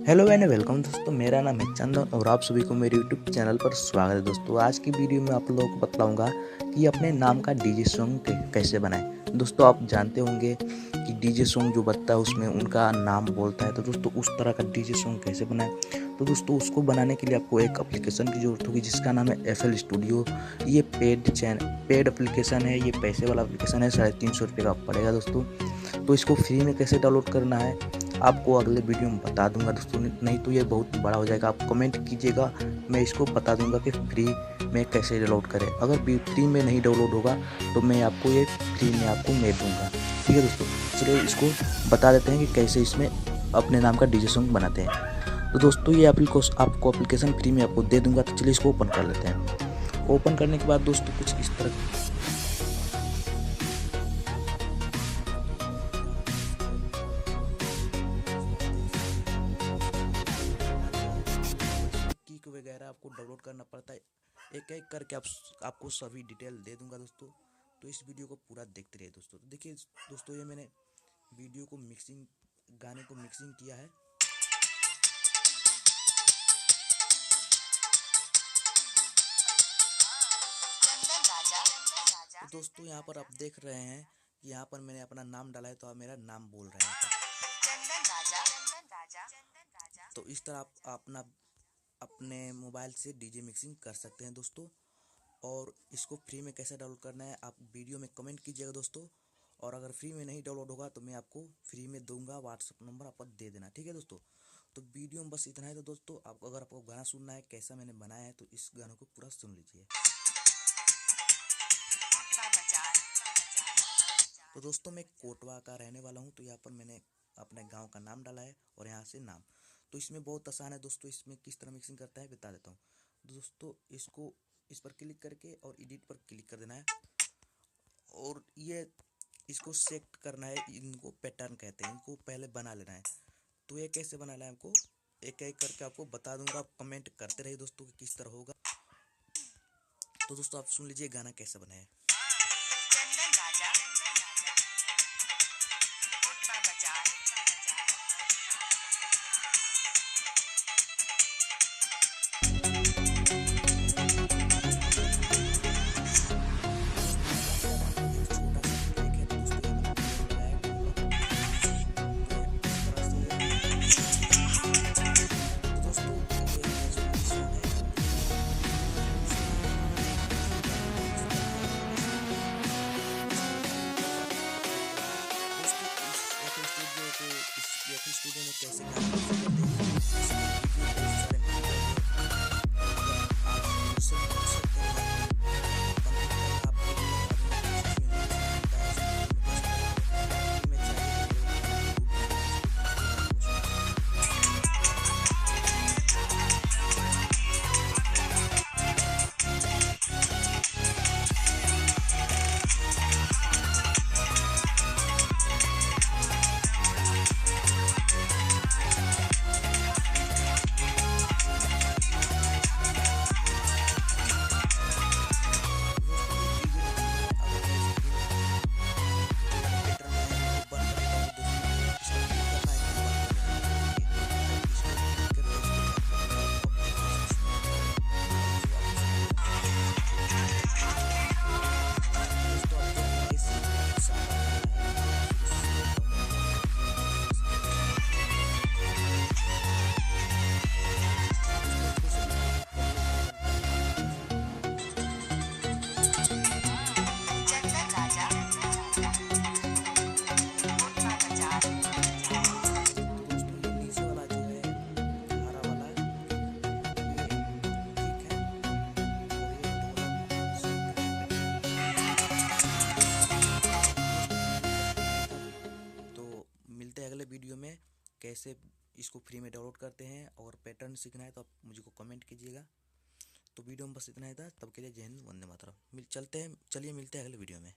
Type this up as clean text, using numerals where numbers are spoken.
Hello and welcome दोस्तों, मेरा नाम है चंदन और आप सभी को मेरे यूट्यूब चैनल पर स्वागत है। दोस्तों आज की वीडियो में आप लोगों को बतलाऊंगा कि अपने नाम का डीजे सॉन्ग कैसे बनाएं। दोस्तों आप जानते होंगे कि डीजे सॉन्ग जो बजता है उसमें उनका नाम बोलता है, तो दोस्तों उस तरह का डीजे सॉन्ग कैसे बनाएं। तो दोस्तों उसको बनाने के लिए आपको एक एप्लीकेशन की ज़रूरत होगी जिसका नाम है FL स्टूडियो। ये पेड एप्लीकेशन है, ये पैसे वाला एप्लीकेशन है, 350 रुपये का पड़ेगा दोस्तों। तो इसको फ्री में कैसे डाउनलोड करना है आपको अगले वीडियो में बता दूंगा दोस्तों, नहीं तो ये बहुत बड़ा हो जाएगा। आप कमेंट कीजिएगा, मैं इसको बता दूंगा कि फ्री में कैसे डाउनलोड करें। अगर फ्री में नहीं डाउनलोड होगा तो मैं आपको ये फ्री में आपको मैं दूंगा। ठीक है दोस्तों, चलिए इसको बता देते हैं कि कैसे इसमें अपने नाम का डीजे सॉन्ग बनाते हैं। तो दोस्तों ये आपको एप्लीकेशन फ्री में आपको दे दूंगा, तो चलिए इसको ओपन कर लेते हैं। ओपन करने के बाद दोस्तों कुछ इस तरह वगैरह आपको डाउनलोड करना पड़ता है। एक एक करके आपको सभी डिटेल दे दूंगा दोस्तों, तो इस वीडियो को पूरा देखते रहिए दोस्तों। तो देखिए दोस्तों, ये मैंने वीडियो को गाने को मिक्सिंग किया है। तो दोस्तों यहाँ पर आप देख रहे हैं कि यहाँ पर मैंने अपना नाम डाला है, तो आप मेरा नाम बोल रहे हैं। तो इस तरह आप अपने मोबाइल से डीजे मिक्सिंग कर सकते हैं दोस्तों। और इसको फ्री में कैसे डाउनलोड करना है आप वीडियो में कमेंट कीजिएगा दोस्तों। और अगर फ्री में नहीं डाउनलोड होगा तो मैं आपको फ्री में दूंगा, व्हाट्सअप नंबर आपको दे देना। ठीक है दोस्तों, तो वीडियो में बस इतना है। तो दोस्तों अगर आपको गाना सुनना है कैसा मैंने बनाया है तो इस गानों को पूरा सुन लीजिए। तो दोस्तों मैं कोटवा का रहने वाला हूँ, तो यहाँ पर मैंने अपने गाँव का नाम डाला है और यहाँ से नाम। तो इसमें बहुत आसान है दोस्तों, इसमें किस तरह मिक्सिंग करता है बता देता हूँ दोस्तों। इस पर क्लिक करके और एडिट पर क्लिक कर देना है और ये इसको सेट करना है। इनको पैटर्न कहते हैं, इनको पहले बना लेना है। तो ये कैसे बनाना है आपको एक एक करके आपको बता दूंगा, आप कमेंट करते रहिए दोस्तों कि किस तरह होगा। तो दोस्तों आप सुन लीजिए गाना कैसे बनाए। स्टूडियो में कैसे अगले वीडियो में कैसे इसको फ्री में डाउनलोड करते हैं। और पैटर्न सीखना है तो आप मुझको कमेंट कीजिएगा। तो वीडियो में बस इतना ही था, तब के लिए जय हिंद, वंदे मातरम। चलिए मिलते हैं अगले वीडियो में।